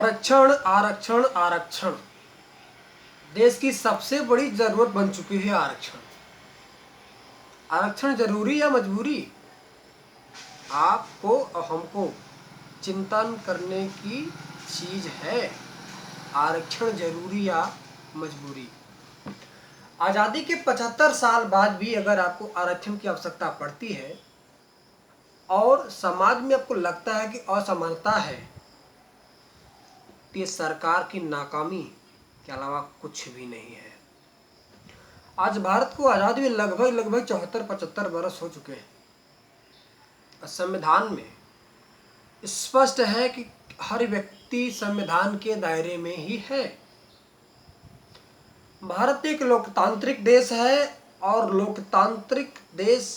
आरक्षण आरक्षण आरक्षण देश की सबसे बड़ी जरूरत बन चुकी है। आरक्षण आरक्षण जरूरी या मजबूरी? आपको और हमको चिंतन करने की चीज है। आरक्षण जरूरी या मजबूरी? आज़ादी के 75 साल बाद भी अगर आपको आरक्षण की आवश्यकता पड़ती है और समाज में आपको लगता है कि असमानता है, तो ये सरकार की नाकामी के अलावा कुछ भी नहीं है। आज भारत को आज़ादी में लगभग 74-75 वर्ष हो चुके हैं। संविधान में स्पष्ट है कि हर व्यक्ति संविधान के दायरे में ही है। भारत एक लोकतांत्रिक देश है और लोकतांत्रिक देश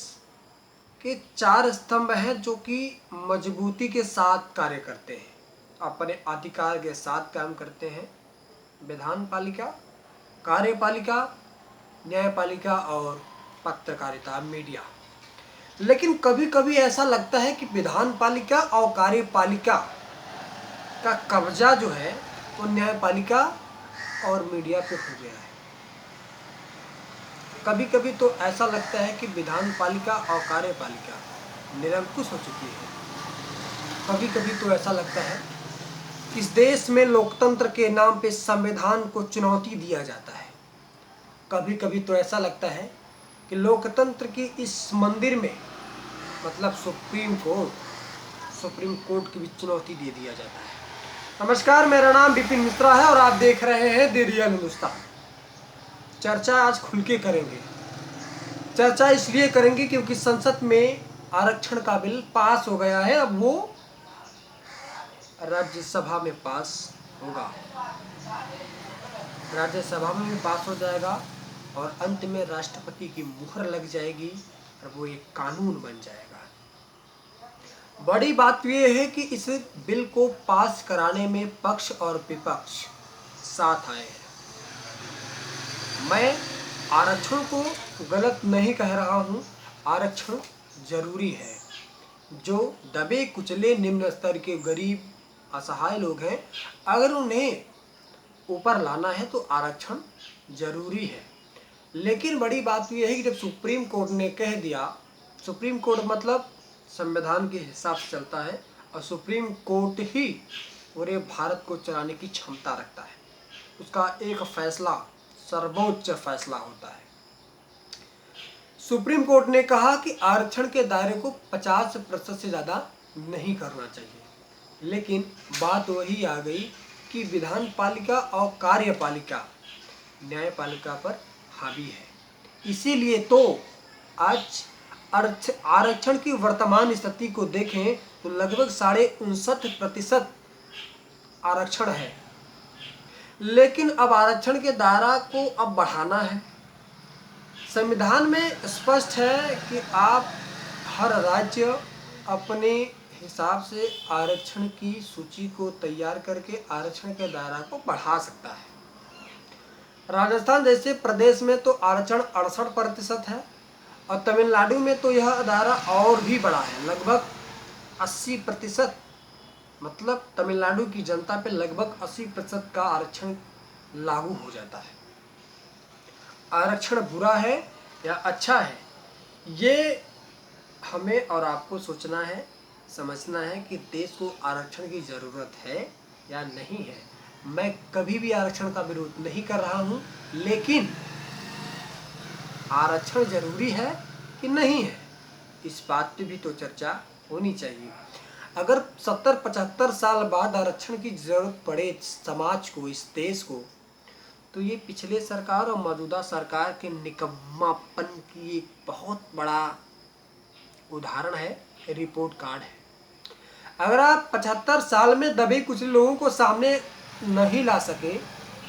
के 4 स्तंभ हैं जो कि मजबूती के साथ कार्य करते हैं, अपने अधिकार के साथ काम करते हैं। विधान पालिका, कार्यपालिका, न्यायपालिका और पत्रकारिता, मीडिया। लेकिन कभी कभी ऐसा लगता है कि विधान पालिका और कार्यपालिका का कब्जा जो है वो न्यायपालिका और मीडिया पे हो गया है। कभी कभी तो ऐसा लगता है कि विधान पालिका और कार्यपालिका निरंकुश हो चुकी है। कभी कभी तो ऐसा लगता है इस देश में लोकतंत्र के नाम पे संविधान को चुनौती दिया जाता है। कभी कभी तो ऐसा लगता है कि लोकतंत्र की इस मंदिर में, मतलब सुप्रीम कोर्ट की भी चुनौती दे दिया जाता है। नमस्कार, मेरा नाम विपिन मिश्रा है और आप देख रहे हैं द रियल हिंदुस्तान। चर्चा आज खुल के करेंगे। चर्चा इसलिए करेंगे क्योंकि संसद में आरक्षण का बिल पास हो गया है। अब वो राज्यसभा में पास होगा, राज्यसभा में भी पास हो जाएगा और अंत में राष्ट्रपति की मुहर लग जाएगी और वो एक कानून बन जाएगा। बड़ी बात यह है कि इस बिल को पास कराने में पक्ष और विपक्ष साथ आए हैं। मैं आरक्षण को गलत नहीं कह रहा हूं, आरक्षण जरूरी है। जो दबे कुचले निम्न स्तर के गरीब असहाय लोग हैं, अगर उन्हें ऊपर लाना है तो आरक्षण जरूरी है। लेकिन बड़ी बात यह है कि जब सुप्रीम कोर्ट ने कह दिया, सुप्रीम कोर्ट मतलब संविधान के हिसाब से चलता है और सुप्रीम कोर्ट ही पूरे भारत को चलाने की क्षमता रखता है। उसका एक फैसला सर्वोच्च फैसला होता है। सुप्रीम कोर्ट ने कहा कि आरक्षण के दायरे को 50% से ज़्यादा नहीं करना चाहिए। लेकिन बात वही आ गई कि विधान पालिका और कार्यपालिका न्यायपालिका पर हावी है। इसीलिए तो आज आरक्षण की वर्तमान स्थिति को देखें तो लगभग 59.5% आरक्षण है। लेकिन अब आरक्षण के दायरा को अब बढ़ाना है। संविधान में स्पष्ट है कि आप हर राज्य अपने हिसाब से आरक्षण की सूची को तैयार करके आरक्षण के दायरा को बढ़ा सकता है। राजस्थान जैसे प्रदेश में तो आरक्षण 68% है और तमिलनाडु में तो यह दायरा और भी बड़ा है, लगभग 80%। मतलब तमिलनाडु की जनता पे लगभग 80% का आरक्षण लागू हो जाता है। आरक्षण बुरा है या अच्छा है, ये हमें और आपको सोचना है, समझना है कि देश को आरक्षण की ज़रूरत है या नहीं है। मैं कभी भी आरक्षण का विरोध नहीं कर रहा हूँ, लेकिन आरक्षण जरूरी है कि नहीं है, इस बात पे भी तो चर्चा होनी चाहिए। अगर 70-75 साल बाद आरक्षण की जरूरत पड़े समाज को, इस देश को, तो ये पिछले सरकार और मौजूदा सरकार के निकम्मापन की एक बहुत बड़ा उदाहरण है, रिपोर्ट कार्ड है। अगर आप 75 साल में दबे कुछ लोगों को सामने नहीं ला सके,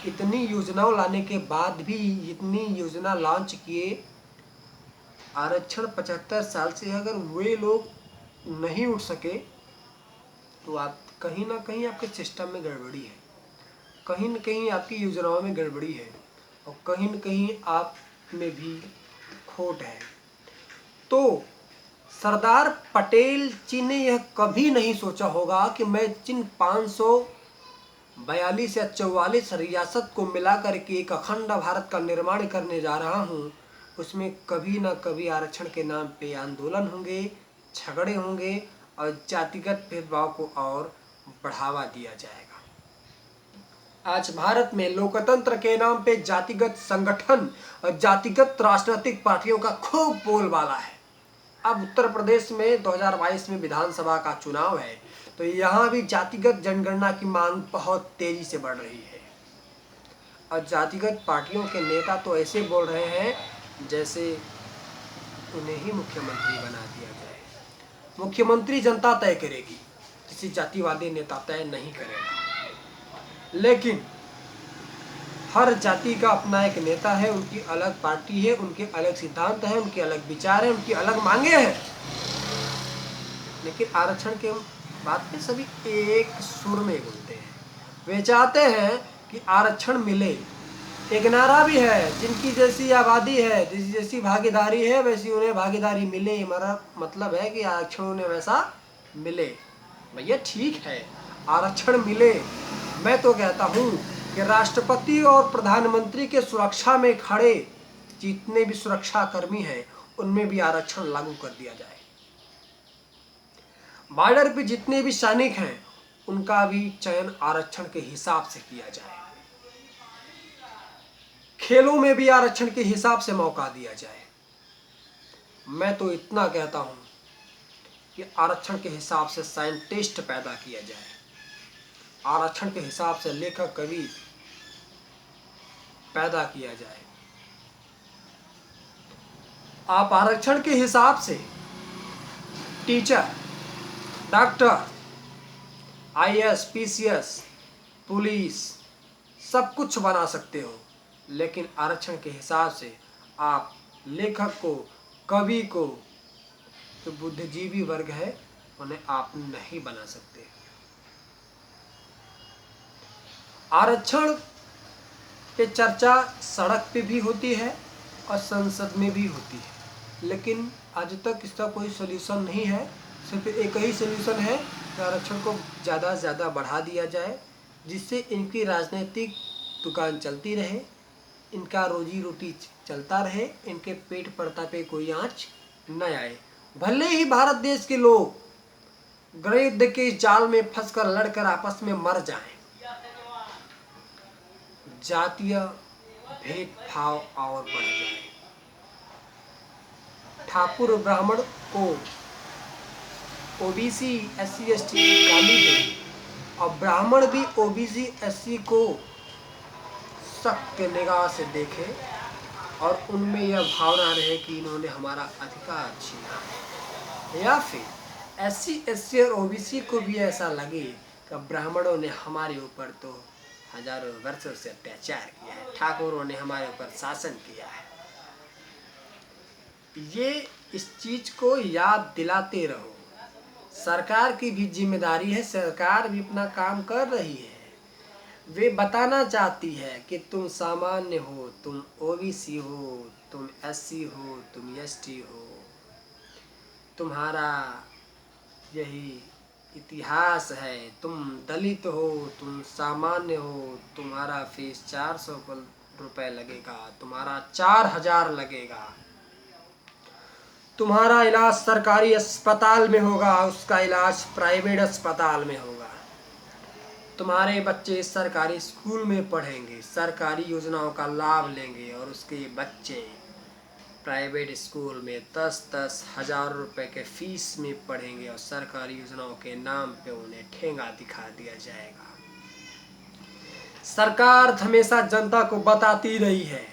इतनी योजनाओं लाने के बाद भी इतनी योजना लॉन्च किए, आरक्षण 75 साल से अगर वे लोग नहीं उठ सके, तो आप कहीं ना कहीं आपके सिस्टम में गड़बड़ी है, कहीं न कहीं आपकी योजनाओं में गड़बड़ी है और कहीं न कहीं आप में भी खोट है। तो सरदार पटेल जी ने यह कभी नहीं सोचा होगा कि मैं जिन 500 42 या 44 रियासत को मिलाकर के एक अखंड भारत का निर्माण करने जा रहा हूँ, उसमें कभी ना कभी आरक्षण के नाम पे आंदोलन होंगे, झगड़े होंगे और जातिगत भेदभाव को और बढ़ावा दिया जाएगा। आज भारत में लोकतंत्र के नाम पे जातिगत संगठन और जातिगत राजनीतिक पार्टियों का खूब बोलबाला है। अब उत्तर प्रदेश में 2022 में विधानसभा का चुनाव है, तो यहाँ भी जातिगत जनगणना की मांग बहुत तेजी से बढ़ रही है और जातिगत पार्टियों के नेता तो ऐसे बोल रहे हैं जैसे उन्हें ही मुख्यमंत्री बना दिया जाए। मुख्यमंत्री जनता तय करेगी, किसी जातिवादी नेता तय नहीं करेगा। लेकिन हर जाति का अपना एक नेता है, उनकी अलग पार्टी है, उनके अलग सिद्धांत है, उनके अलग विचार है, उनकी अलग मांगे हैं। लेकिन आरक्षण के बात पे सभी एक सुर में बोलते हैं। वे चाहते हैं कि आरक्षण मिले। एक नारा भी है, जिनकी जैसी आबादी है, जिस जैसी भागीदारी है वैसी उन्हें भागीदारी मिले। हमारा मतलब है कि आरक्षण उन्हें वैसा मिले। भैया ठीक है, आरक्षण मिले। मैं तो कहता हूँ कि राष्ट्रपति और प्रधानमंत्री के सुरक्षा में खड़े जितने भी सुरक्षा कर्मी हैं उनमें भी आरक्षण लागू कर दिया जाए। बॉर्डर पे जितने भी सैनिक हैं उनका भी चयन आरक्षण के हिसाब से किया जाए। खेलों में भी आरक्षण के हिसाब से मौका दिया जाए। मैं तो इतना कहता हूं कि आरक्षण के हिसाब से साइंटिस्ट पैदा किया जाए, आरक्षण के हिसाब से लेखक कवि पैदा किया जाए। आप आरक्षण के हिसाब से teacher, doctor, IAS, PCS, police सब कुछ बना सकते हो, लेकिन आरक्षण के हिसाब से आप लेखक को, कवि को, जो बुद्धिजीवी वर्ग है उन्हें आप नहीं बना सकते। आरक्षण पे चर्चा सड़क पे भी होती है और संसद में भी होती है, लेकिन आज तक इसका कोई सलूशन नहीं है। सिर्फ एक ही सलूशन है कि आरक्षण को ज़्यादा से ज़्यादा बढ़ा दिया जाए, जिससे इनकी राजनीतिक दुकान चलती रहे, इनका रोजी रोटी चलता रहे, इनके पेट परता पे कोई आँच न आए। भले ही भारत देश के लोग गृहयुद्ध के जाल में फंसकर लड़कर आपस में मर जाएं, जातीय भेदभाव और बढ़ जाए, ठाकुर ब्राह्मण को ओबीसी एससी एसटी गाली दे और ब्राह्मण भी ओबीसी एससी को सख्त निगाह से देखे और उनमें यह भावना रहे कि इन्होंने हमारा अधिकार छीना है, या फिर एससी एससी और ओबीसी को भी ऐसा लगे कि ब्राह्मणों ने हमारे ऊपर तो हजारों वर्षों से अत्याचार किया है, ठाकुरों ने हमारे ऊपर शासन किया है। ये इस चीज को याद दिलाते रहो। सरकार की भी जिम्मेदारी है, सरकार भी अपना काम कर रही है। वे बताना चाहती है कि तुम सामान्य हो, तुम ओबीसी हो, तुम एससी हो, तुम एसटी हो, तुम्हारा यही इतिहास है, तुम दलित हो, तुम सामान्य हो, तुम्हारा फीस 400 रुपये लगेगा, तुम्हारा 4000 लगेगा, तुम्हारा इलाज सरकारी अस्पताल में होगा, उसका इलाज प्राइवेट अस्पताल में होगा, तुम्हारे बच्चे सरकारी स्कूल में पढ़ेंगे, सरकारी योजनाओं का लाभ लेंगे और उसके बच्चे प्राइवेट स्कूल में 10-10 हजार रुपए के फीस में पढ़ेंगे और सरकारी योजनाओं के नाम पे उन्हें ठेंगा दिखा दिया जाएगा। सरकार हमेशा जनता को बताती रही है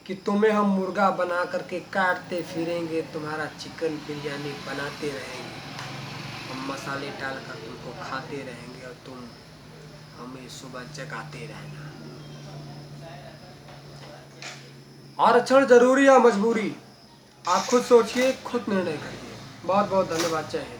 कि तुम्हें हम मुर्गा बना करके काटते फिरेंगे, तुम्हारा चिकन बिरयानी बनाते रहेंगे, हम मसाले डालकर तुमको खाते रहेंगे और तुम हमें सुबह जगाते रहना। आरक्षण जरूरी या मजबूरी, आप खुद सोचिए, खुद निर्णय करिए। बहुत बहुत धन्यवाद। जय हिंद।